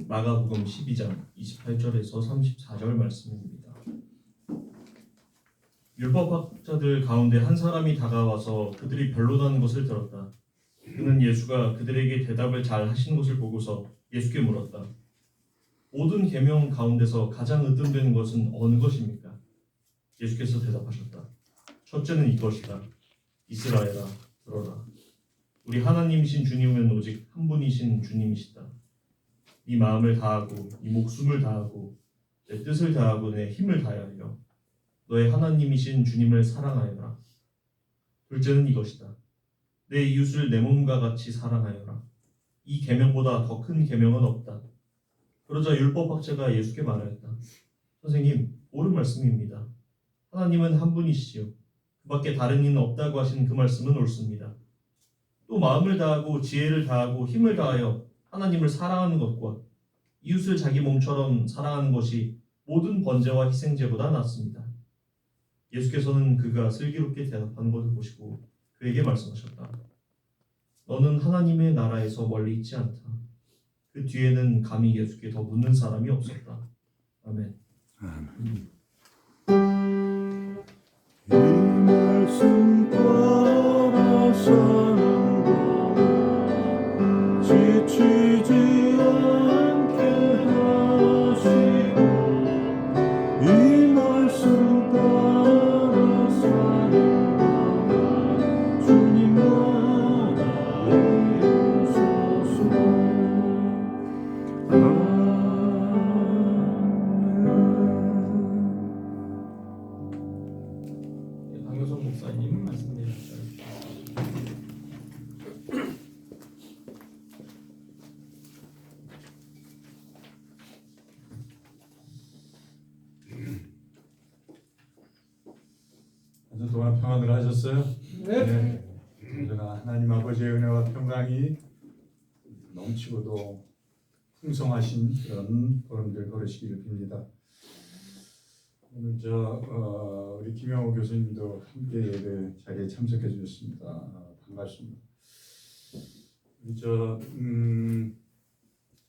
마가복음 12장 28절에서 34절 말씀입니다. 율법학자들 가운데 한 사람이 다가와서 그들이 변론하는 것을 들었다. 그는 예수가 그들에게 대답을 잘 하시는 것을 보고서 예수께 물었다. 모든 계명 가운데서 가장 으뜸되는 것은 어느 것입니까? 예수께서 대답하셨다. 첫째는 이것이다. 이스라엘아, 들어라. 우리 하나님이신 주님은 오직 한 분이신 주님이시다. 네 마음을 다하고 네 목숨을 다하고 내 뜻을 다하고 내 힘을 다하여 너의 하나님이신 주님을 사랑하여라. 둘째는 이것이다. 내 이웃을 내 몸과 같이 사랑하여라. 이 계명보다 더 큰 계명은 없다. 그러자 율법학자가 예수께 말하였다. 선생님, 옳은 말씀입니다. 하나님은 한 분이시지요. 그 밖에 다른 이는 없다고 하신 그 말씀은 옳습니다. 또 마음을 다하고 지혜를 다하고 힘을 다하여 하나님을 사랑하는 것과 이웃을 자기 몸처럼 사랑하는 것이 모든 번제와 희생제보다 낫습니다. 예수께서는 그가 슬기롭게 대답하는 것을 보시고 그에게 말씀하셨다. 너는 하나님의 나라에서 멀리 있지 않다. 그 뒤에는 감히 예수께 더 묻는 사람이 없었다. 아멘. 이 말씀 따라서 지치지 않게 하시고 이 말씀 따라 사는 주님 나라에 서서 강효성 목사님 말씀해 주시죠. 한 주 동안 평안을 하셨어요? 네. 언제나 하나님 아버지의 은혜와 평강이 넘치고도 풍성하신 그런 보름들 걸으시기를 빕니다. 오늘 우리 김영호 교수님도 함께 예배 자리에 참석해 주셨습니다. 반갑습니다. 우리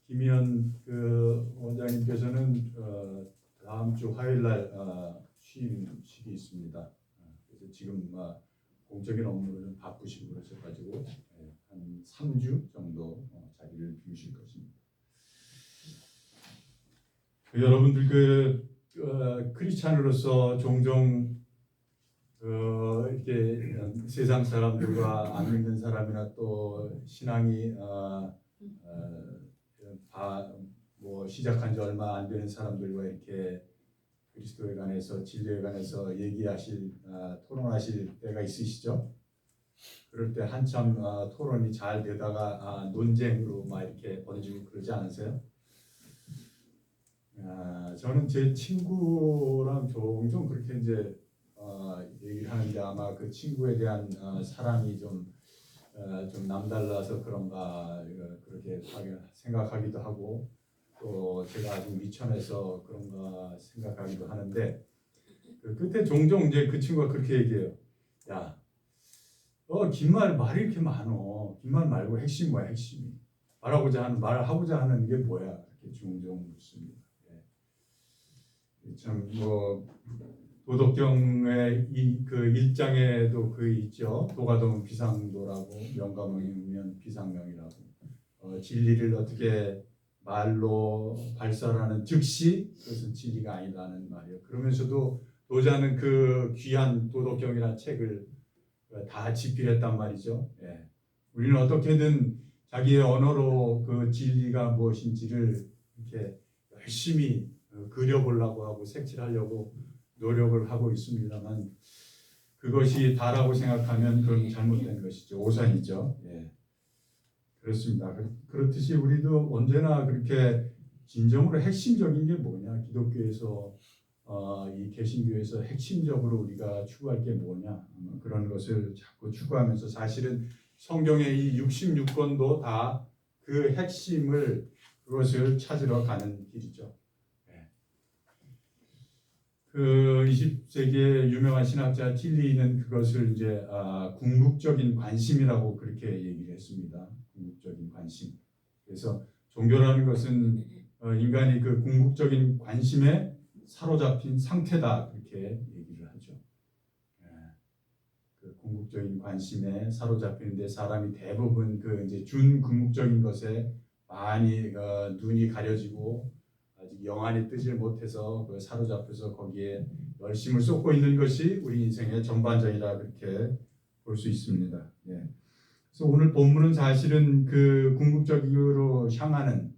김희연 그 원장님께서는 다음 주 화요일 날 취임식이 있습니다. 그래서 지금 공적인 업무로 좀 바쁘시고 그러셔가지고 한 3주 정도 자리를 비우실 것입니다. 여러분들 크리스찬으로서 종종 이렇게 세상 사람들과 안 믿는 사람이나 또 신앙이 시작한 지 얼마 안 되는 사람들과 이렇게 그리스도에 관해서 진리에 관해서 토론하실 때가 있으시죠? 그럴 때 한참 토론이 잘 되다가 논쟁으로 이렇게 번지고 그러지 않으세요? 저는 제 친구랑 종종 그렇게 이제 얘기를 하는데 아마 그 친구에 대한 사랑이 좀 남달라서 그런가 그렇게 생각하기도 하고 또 제가 아직 미천해서 그런가 생각하기도 하는데 그 끝에 종종 이제 그 친구가 그렇게 얘기해요. 야, 긴 말이 이렇게 많어. 긴 말 말고 핵심 뭐야 핵심이? 말하고자 하는 게 뭐야? 이렇게 종종 묻습니다. 참 도덕경의 그 1장에도 그 있죠. 도가도면 비상도라고 명가명이면 비상명이라고 진리를 어떻게 말로 발설하는 즉시 그것은 진리가 아니라는 말이에요. 그러면서도 노자는 그 귀한 도덕경이라는 책을 다 집필했단 말이죠. 우리는 어떻게든 자기의 언어로 그 진리가 무엇인지를 이렇게 열심히 그려보려고 하고 색칠하려고 노력을 하고 있습니다만 그것이 다라고 생각하면 그건 잘못된 것이죠. 오산이죠. 그렇습니다. 그렇듯이 우리도 언제나 그렇게 진정으로 핵심적인 게 뭐냐, 기독교에서 이 개신교에서 핵심적으로 우리가 추구할 게 뭐냐, 그런 것을 자꾸 추구하면서 사실은 성경의 이 66권도 다 그 핵심을 그것을 찾으러 가는 길이죠. 그 20세기의 유명한 신학자 틸리는 그것을 이제 궁극적인 관심이라고 그렇게 얘기를 했습니다. 궁극적인 관심. 그래서 종교라는 것은 인간이 그 궁극적인 관심에 사로잡힌 상태다 그렇게 얘기를 하죠. 그 궁극적인 관심에 사로잡히는데 사람이 대부분 그 이제 준궁극적인 것에 많이 눈이 가려지고 아직 영안이 뜨질 못해서 그 사로잡혀서 거기에 열심을 쏟고 있는 것이 우리 인생의 전반전이라 그렇게 볼 수 있습니다. 예. 그래서 오늘 본문은 사실은 그 궁극적으로 향하는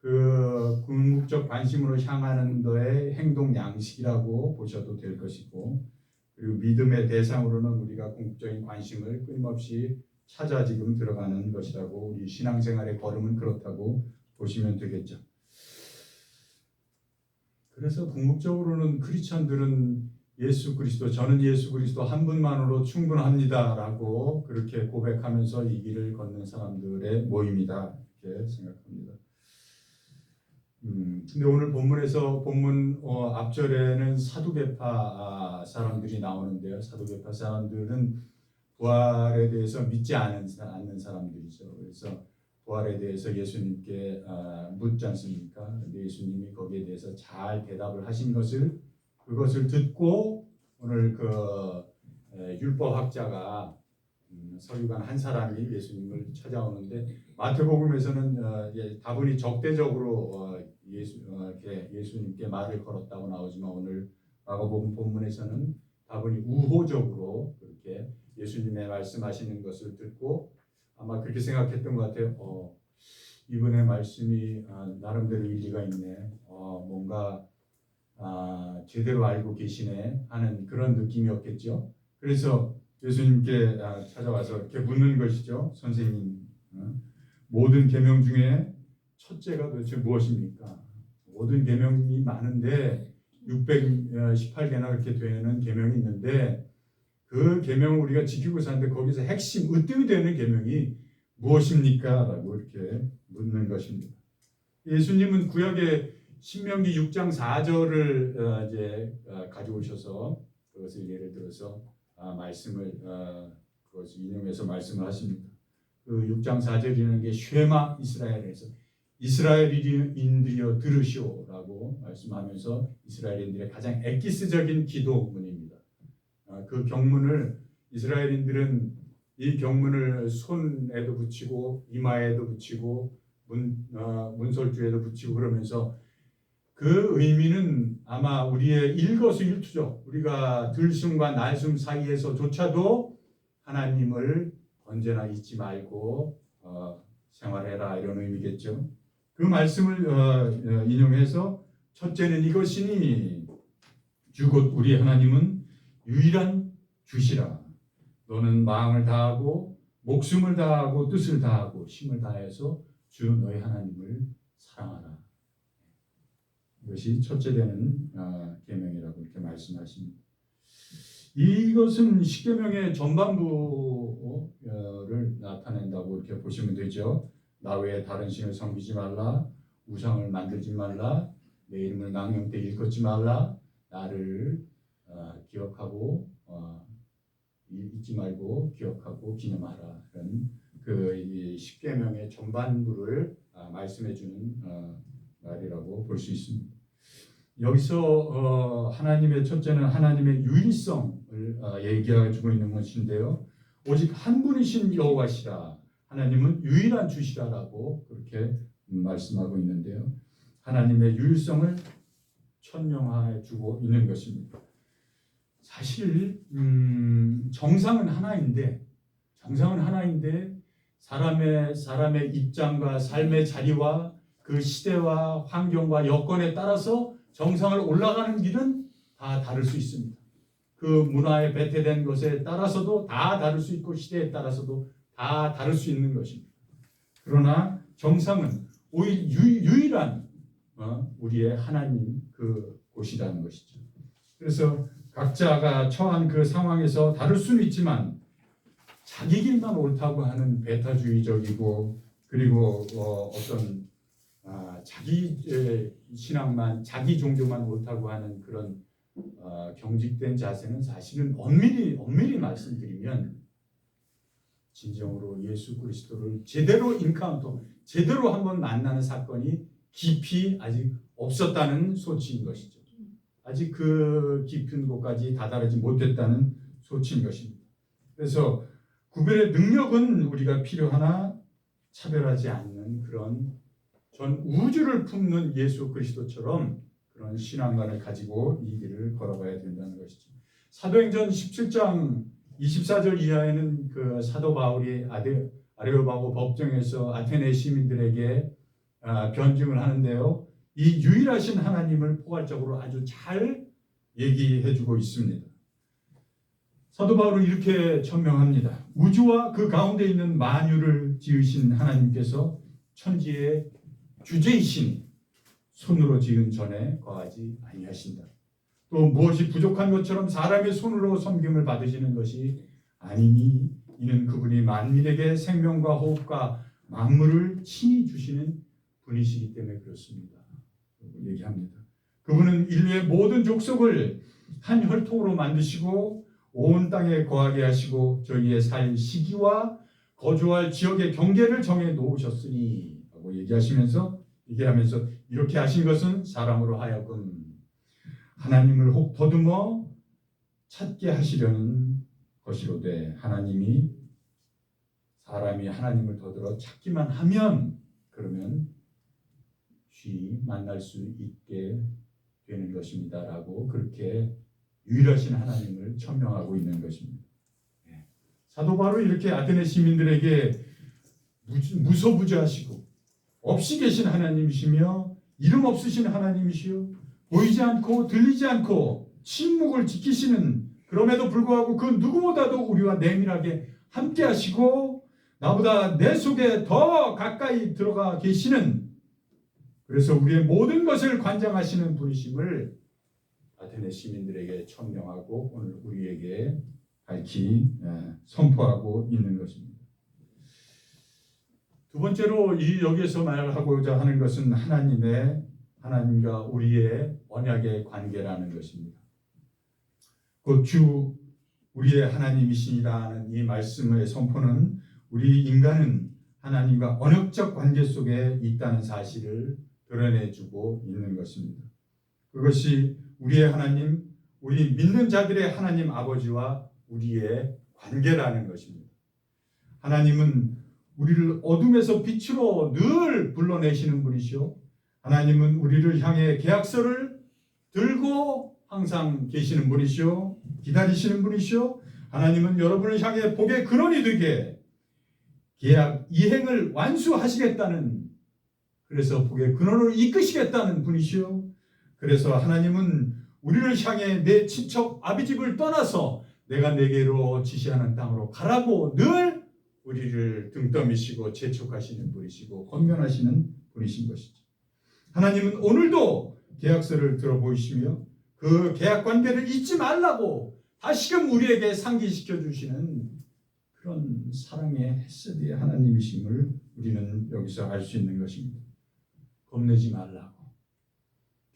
그 궁극적 관심으로 향하는 거의 행동 양식이라고 보셔도 될 것이고, 그리고 믿음의 대상으로는 우리가 궁극적인 관심을 끊임없이 찾아 지금 들어가는 것이라고, 우리 신앙생활의 걸음은 그렇다고 보시면 되겠죠. 그래서 궁극적으로는 크리스천들은 예수 그리스도, 저는 예수 그리스도 한 분만으로 충분합니다라고 그렇게 고백하면서 이 길을 걷는 사람들의 모임이다 이렇게 생각합니다. 근데 오늘 본문에서 앞절에는 사두개파 사람들이 나오는데요. 사두개파 사람들은 부활에 대해서 믿지 않는 사람들이죠. 그래서 부활에 대해서 예수님께 묻지 않습니까? 근데 예수님이 거기에 대해서 잘 대답을 하신 그것을 듣고 오늘 그 율법학자가 서기관 한 사람이 예수님을 찾아오는데, 마태복음에서는 다분히 적대적으로 예수님께 말을 걸었다고 나오지만, 오늘 마가복음 본문에서는 다분히 우호적으로 그렇게 예수님의 말씀하시는 것을 듣고 아마 그렇게 생각했던 것 같아요. 이분의 말씀이 나름대로 일리가 있네. 뭔가 제대로 알고 계시네 하는 그런 느낌이었겠죠. 그래서 예수님께 찾아와서 이렇게 묻는 것이죠. 선생님, 모든 계명 중에 첫째가 도대체 무엇입니까? 모든 계명이 많은데 618개나 그렇게 되는 계명이 있는데, 그 계명을 우리가 지키고 사는데 거기서 핵심 으뜸이 되는 계명이 무엇입니까? 라고 이렇게 묻는 것입니다. 예수님은 구약의 신명기 6장 4절을 이제 가져오셔서 그것을 예를 들어서 말씀을 그것을 인용해서 말씀을 하십니다. 그 6장 4절이라는 게 쉐마 이스라엘에서 이스라엘인들이여 들으시오라고 말씀하면서 이스라엘인들의 가장 엑기스적인 기도문입니다. 그 경문을 이스라엘인들은 이 경문을 손에도 붙이고 이마에도 붙이고 문설주에도 붙이고 그러면서, 그 의미는 아마 우리의 일거수일투족, 우리가 들숨과 날숨 사이에서조차도 하나님을 언제나 잊지 말고 생활해라 이런 의미겠죠. 그 말씀을 인용해서 첫째는 이것이니 주 곧 우리 하나님은 유일한 주시라. 너는 마음을 다하고 목숨을 다하고 뜻을 다하고 힘을 다해서 주 너희 하나님을 사랑하라. 이것이 첫째 되는 계명이라고 이렇게 말씀하십니다. 이것은 십계명의 전반부를 나타낸다고 이렇게 보시면 되죠. 나 외에 다른 신을 섬기지 말라, 우상을 만들지 말라, 내 이름을 망령되이 일컫지 말라, 나를 기억하고 잊지 말고 기억하고 기념하라. 이런 그 십계명의 전반부를 말씀해 주는 말이라고 볼 수 있습니다. 여기서 하나님의 첫째는 하나님의 유일성을 얘기해 주고 있는 것인데요. 오직 한 분이신 여호와시라, 하나님은 유일한 주시라라고 그렇게 말씀하고 있는데요. 하나님의 유일성을 천명해 주고 있는 것입니다. 사실 정상은 하나인데 사람의 입장과 삶의 자리와 그 시대와 환경과 여건에 따라서 정상을 올라가는 길은 다 다를 수 있습니다. 그 문화에 배태된 것에 따라서도 다 다를 수 있고 시대에 따라서도 다 다를 수 있는 것입니다. 그러나 정상은 오히려 유일한 우리의 하나님 그 곳이라는 것이죠. 그래서 각자가 처한 그 상황에서 다를 수는 있지만 자기 길만 옳다고 하는 배타주의적이고, 그리고 어떤 자기 신앙만, 자기 종교만 옳다고 하는 그런 경직된 자세는 사실은 엄밀히 말씀드리면 진정으로 예수 그리스도를 제대로 인카운터, 제대로 한번 만나는 사건이 깊이 아직 없었다는 소치인 것이죠. 아직 그 깊은 곳까지 다다르지 못했다는 소치인 것입니다. 그래서 구별의 능력은 우리가 필요하나 차별하지 않는 그런 전 우주를 품는 예수 그리스도처럼 그런 신앙관을 가지고 이 길을 걸어가야 된다는 것이죠. 사도행전 17장 24절 이하에는 그 사도 바울이 아레오바고 법정에서 아테네 시민들에게 변증을 하는데요. 이 유일하신 하나님을 포괄적으로 아주 잘 얘기해주고 있습니다. 사도 바울은 이렇게 천명합니다. 우주와 그 가운데 있는 만유를 지으신 하나님께서 천지의 주제이신 손으로 지은 전에 거하지 아니하신다. 또 무엇이 부족한 것처럼 사람의 손으로 섬김을 받으시는 것이 아니니 이는 그분이 만민에게 생명과 호흡과 만물을 친히 주시는 분이시기 때문에 그렇습니다. 얘기합니다. 그분은 인류의 모든 족속을 한 혈통으로 만드시고 온 땅에 거하게 하시고 저희의 살 시기와 거주할 지역의 경계를 정해 놓으셨으니 하고 얘기하면서 이렇게 하신 것은 사람으로 하여금 하나님을 혹 더듬어 찾게 하시려는 것이로되 사람이 하나님을 더들어 찾기만 하면 그러면 쉬 만날 수 있게 되는 것입니다라고 그렇게 유일하신 하나님을 천명하고 있는 것입니다. 사도 바울은 이렇게 아테네 시민들에게 무소부지하시고 없이 계신 하나님이시며 이름 없으신 하나님이시요 보이지 않고 들리지 않고 침묵을 지키시는 그럼에도 불구하고 그 누구보다도 우리와 내밀하게 함께 하시고 나보다 내 속에 더 가까이 들어가 계시는 그래서 우리의 모든 것을 관장하시는 분이심을 아테네 시민들에게 천명하고 오늘 우리에게 밝히 선포하고 있는 것입니다. 두 번째로 여기에서 말하고자 하는 것은 하나님과 우리의 언약의 관계라는 것입니다. 곧 주 우리의 하나님이시니라는 이 말씀의 선포는 우리 인간은 하나님과 언약적 관계 속에 있다는 사실을 드러내주고 있는 것입니다. 그것이 우리의 하나님, 우리 믿는 자들의 하나님 아버지와 우리의 관계라는 것입니다. 하나님은 우리를 어둠에서 빛으로 늘 불러내시는 분이시오. 하나님은 우리를 향해 계약서를 들고 항상 계시는 분이시오. 기다리시는 분이시오. 하나님은 여러분을 향해 복의 근원이 되게 계약 이행을 완수하시겠다는 그래서 복의 근원을 이끄시겠다는 분이시오. 그래서 하나님은 우리를 향해 내 친척 아비집을 떠나서 내가 내게로 지시하는 땅으로 가라고 늘 우리를 등 떠미시고 재촉하시는 분이시고 권면하시는 분이신 것이죠. 하나님은 오늘도 계약서를 들어보이시며 그 계약 관계를 잊지 말라고 다시금 우리에게 상기시켜 주시는 그런 사랑의 헤세드의 하나님이심을 우리는 여기서 알 수 있는 것입니다. 겁내지 말라고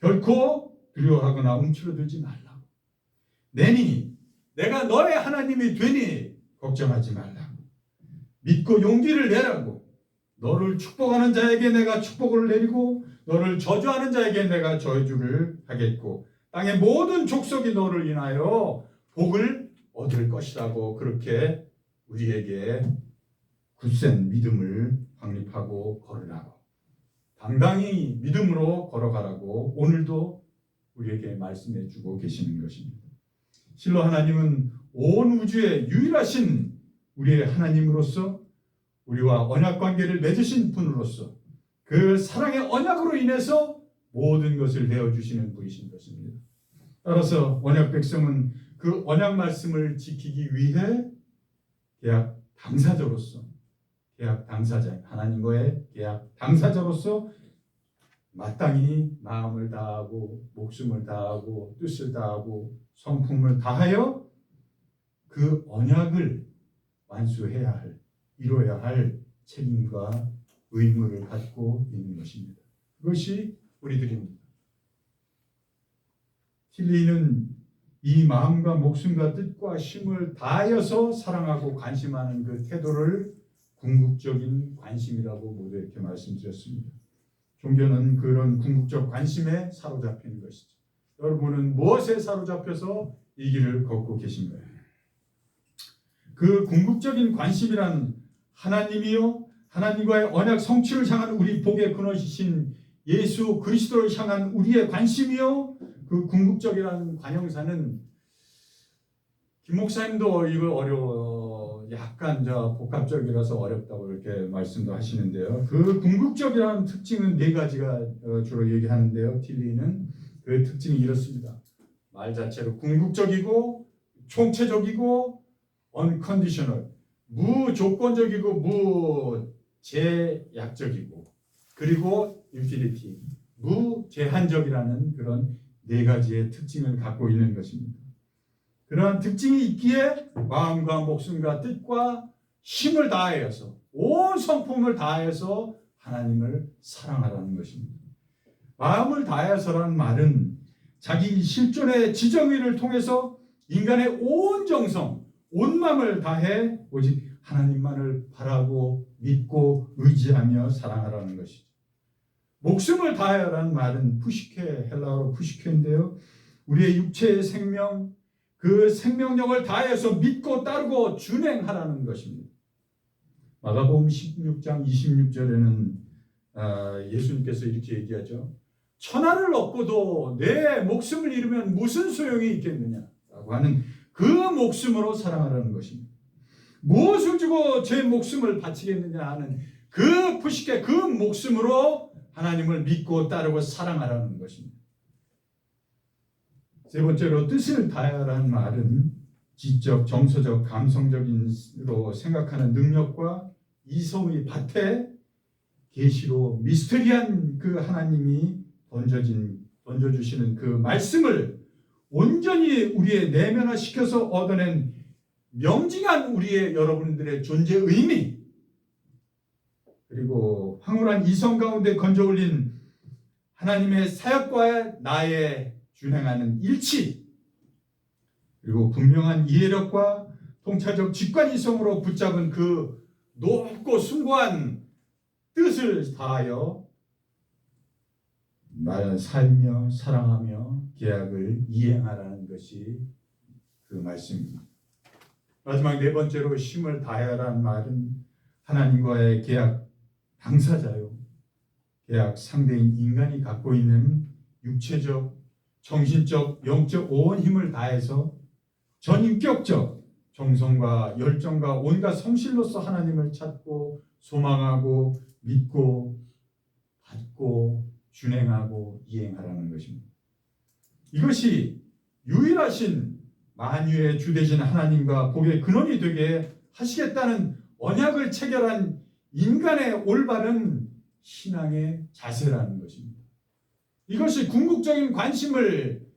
결코 두려워하거나 움츠러들지 말라고 내가 너의 하나님이 되니 걱정하지 말라고 믿고 용기를 내라고 너를 축복하는 자에게 내가 축복을 내리고 너를 저주하는 자에게 내가 저주를 하겠고 땅의 모든 족속이 너를 인하여 복을 얻을 것이라고 그렇게 우리에게 굳센 믿음을 확립하고 걸으라고 당당히 믿음으로 걸어가라고 오늘도 우리에게 말씀해 주고 계시는 것입니다. 실로 하나님은 온 우주의 유일하신 우리의 하나님으로서 우리와 언약 관계를 맺으신 분으로서 그 사랑의 언약으로 인해서 모든 것을 내어주시는 분이신 것입니다. 따라서 언약 백성은 그 언약 말씀을 지키기 위해 계약 당사자로서 하나님과의 계약 당사자로서 마땅히 마음을 다하고 목숨을 다하고 뜻을 다하고 성품을 다하여 그 언약을 완수해야 할 이루어야 할 책임과 의무를 갖고 있는 것입니다. 그것이 우리들입니다. tilly는 이 마음과 목숨과 뜻과 힘을 다하여서 사랑하고 관심하는 그 태도를 궁극적인 관심이라고 모두 이렇게 말씀드렸습니다. 종교는 그런 궁극적 관심에 사로잡히는 것이죠. 여러분은 무엇에 사로잡혀서 이 길을 걷고 계신가요? 그 궁극적인 관심이란 하나님이요, 하나님과의 언약 성취를 향한 우리 복의 근원이신 예수 그리스도를 향한 우리의 관심이요, 그 궁극적이라는 관형사는 김 목사님도 이거 약간 복합적이라서 어렵다고 이렇게 말씀도 하시는데요. 그 궁극적이라는 특징은 네 가지가 주로 얘기하는데요. 틸리는 그 특징이 이렇습니다. 말 자체로 궁극적이고 총체적이고 unconditional, 무조건적이고 무제약적이고, 그리고 infinity, 무제한적이라는 그런 네 가지의 특징을 갖고 있는 것입니다. 그러한 특징이 있기에 마음과 목숨과 뜻과 힘을 다하여서, 온 성품을 다하여서 하나님을 사랑하라는 것입니다. 마음을 다하여서라는 말은 자기 실존의 지정의를 통해서 인간의 온 정성, 온 마음을 다해 오직 하나님만을 바라고 믿고 의지하며 사랑하라는 것이죠. 목숨을 다하여라는 말은 푸시케, 헬라어로 푸시케인데요. 우리의 육체의 생명, 그 생명력을 다해서 믿고 따르고 준행하라는 것입니다. 마가복음 16장 26절에는 예수님께서 이렇게 얘기하죠. 천하를 얻고도 내 목숨을 잃으면 무슨 소용이 있겠느냐라고 하는 그 목숨으로 사랑하라는 것입니다. 무엇을 주고 제 목숨을 바치겠느냐 하는 그 푸시케, 그 목숨으로 하나님을 믿고 따르고 사랑하라는 것입니다. 세 번째로 뜻을 다하라는 말은 지적, 정서적, 감성적인으로 생각하는 능력과 이성의 밭에 계시로 미스터리한 그 하나님이 던져주시는 그 말씀을 온전히 우리의 내면화시켜서 얻어낸 명징한 우리의 여러분들의 존재 의미, 그리고 황홀한 이성 가운데 건져 올린 하나님의 사역과 나의 준행하는 일치, 그리고 분명한 이해력과 통찰적 직관이성으로 붙잡은 그 높고 숭고한 뜻을 다하여 살며 사랑하며 계약을 이행하라는 것이 그 말씀입니다. 마지막 네 번째로 힘을 다하라는 말은 하나님과의 계약 당사자요, 계약 상대인 인간이 갖고 있는 육체적, 정신적, 영적 온 힘을 다해서 전인격적 정성과 열정과 온갖 성실로서 하나님을 찾고 소망하고 믿고 받고 준행하고 이행하라는 것입니다. 이것이 유일하신 만유의 주되신 하나님과 복의 근원이 되게 하시겠다는 언약을 체결한 인간의 올바른 신앙의 자세라는 것입니다. 이것이 궁극적인 관심을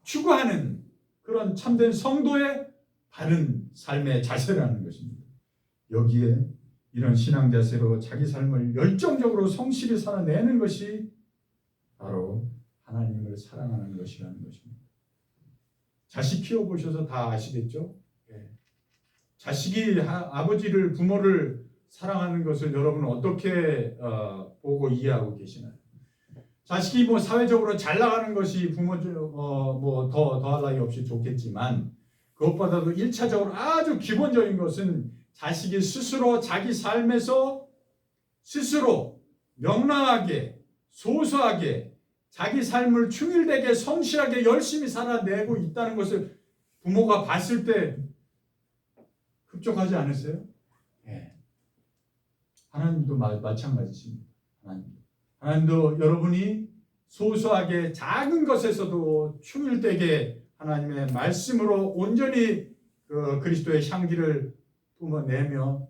추구하는 그런 참된 성도의 바른 삶의 자세라는 것입니다. 여기에 이런 신앙 자세로 자기 삶을 열정적으로 성실히 살아내는 것이 바로 하나님을 사랑하는 것이라는 것입니다. 자식 키워보셔서 다 아시겠죠? 자식이 아버지를, 부모를 사랑하는 것을 여러분은 어떻게 보고 이해하고 계시나요? 자식이 사회적으로 잘 나가는 것이 부모 더할 나위 없이 좋겠지만, 그것보다도 1차적으로 아주 기본적인 것은 자식이 스스로 자기 삶에서 스스로 명랑하게, 소소하게 자기 삶을 충실되게, 성실하게, 열심히 살아내고 있다는 것을 부모가 봤을 때 흡족하지 않으세요? 네. 하나님도 마찬가지십니다. 하나님도 여러분이 소소하게 작은 것에서도 충실되게 하나님의 말씀으로 온전히 그리스도의 향기를 뿜어내며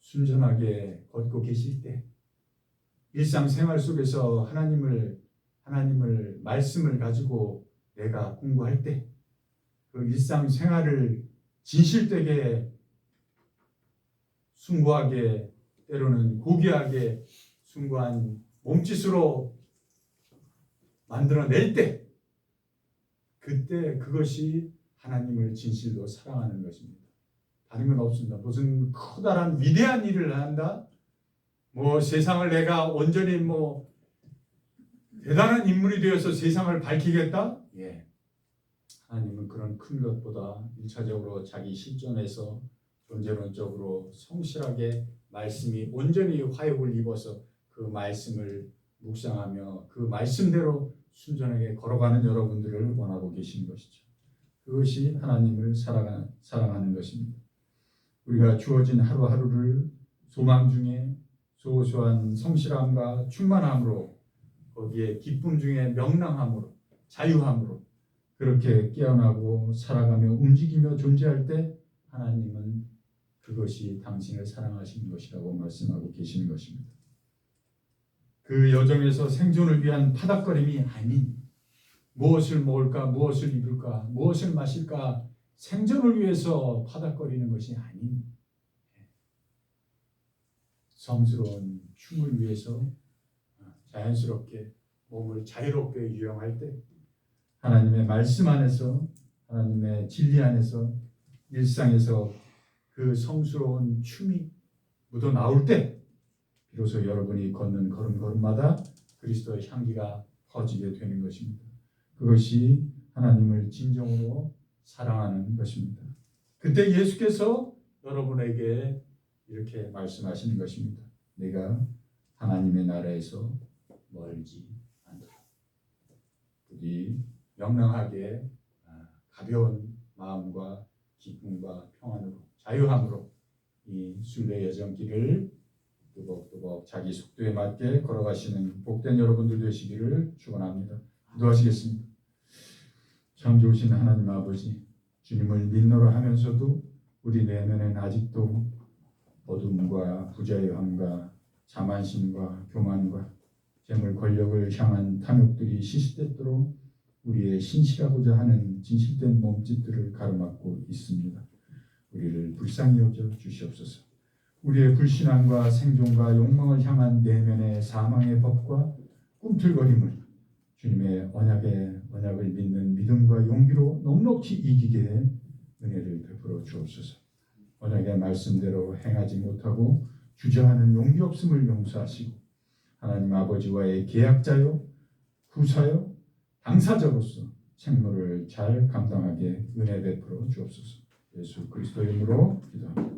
순전하게 걷고 계실 때, 일상생활 속에서 하나님을 말씀을 가지고 내가 공부할 때, 그 일상생활을 진실되게 숭고하게, 때로는 고귀하게 숭고한 몸짓으로 만들어낼 때, 그때 그것이 하나님을 진실로 사랑하는 것입니다. 다른 건 없습니다. 무슨 커다란 위대한 일을 한다? 뭐 세상을 내가 온전히 뭐 대단한 인물이 되어서 세상을 밝히겠다? 예. 하나님은 그런 큰 것보다 1차적으로 자기 실존에서 존재론적으로 성실하게 말씀이 온전히 화육을 입어서 그 말씀을 묵상하며 그 말씀대로 순전하게 걸어가는 여러분들을 원하고 계신 것이죠. 그것이 하나님을 사랑하는 것입니다. 우리가 주어진 하루하루를 소망 중에 소소한 성실함과 충만함으로 거기에 기쁨 중에 명랑함으로 자유함으로 그렇게 깨어나고 살아가며 움직이며 존재할 때 하나님은 그것이 당신을 사랑하시는 것이라고 말씀하고 계시는 것입니다. 그 여정에서 생존을 위한 파닥거림이 아닌 무엇을 먹을까, 무엇을 입을까, 무엇을 마실까 생존을 위해서 파닥거리는 것이 아닌 성스러운 춤을 위해서 자연스럽게 몸을 자유롭게 유영할 때 하나님의 말씀 안에서 하나님의 진리 안에서 일상에서 그 성스러운 춤이 묻어 나올 때 비로소 여러분이 걷는 걸음걸음마다 그리스도의 향기가 퍼지게 되는 것입니다. 그것이 하나님을 진정으로 사랑하는 것입니다. 그때 예수께서 여러분에게 이렇게 말씀하시는 것입니다. 내가 하나님의 나라에서 멀지 않도록 부디 명랑하게 가벼운 마음과 기쁨과 평안으로 자유함으로 이 순례 여정길을 또박또박 자기 속도에 맞게 걸어가시는 복된 여러분들 되시기를 축원합니다. 기도하시겠습니다. 참 좋으신 하나님 아버지, 주님을 믿노라 하면서도 우리 내면엔 아직도 어둠과 부자유함과 자만심과 교만과 재물 권력을 향한 탐욕들이 시시때때로 우리의 신실하고자 하는 진실된 몸짓들을 가로막고 있습니다. 우리를 불쌍히 여겨 주시옵소서. 우리의 불신앙과 생존과 욕망을 향한 내면의 사망의 법과 꿈틀거림을 주님의 언약을 믿는 믿음과 용기로 넉넉히 이기게 은혜를 베풀어 주옵소서. 언약의 말씀대로 행하지 못하고 주저하는 용기 없음을 용서하시고 하나님 아버지와의 계약자요, 후사요, 당사자로서 책무를 잘 감당하게 은혜 베풀어 주옵소서. 예수 그리스도의 이름으로 기도합니다.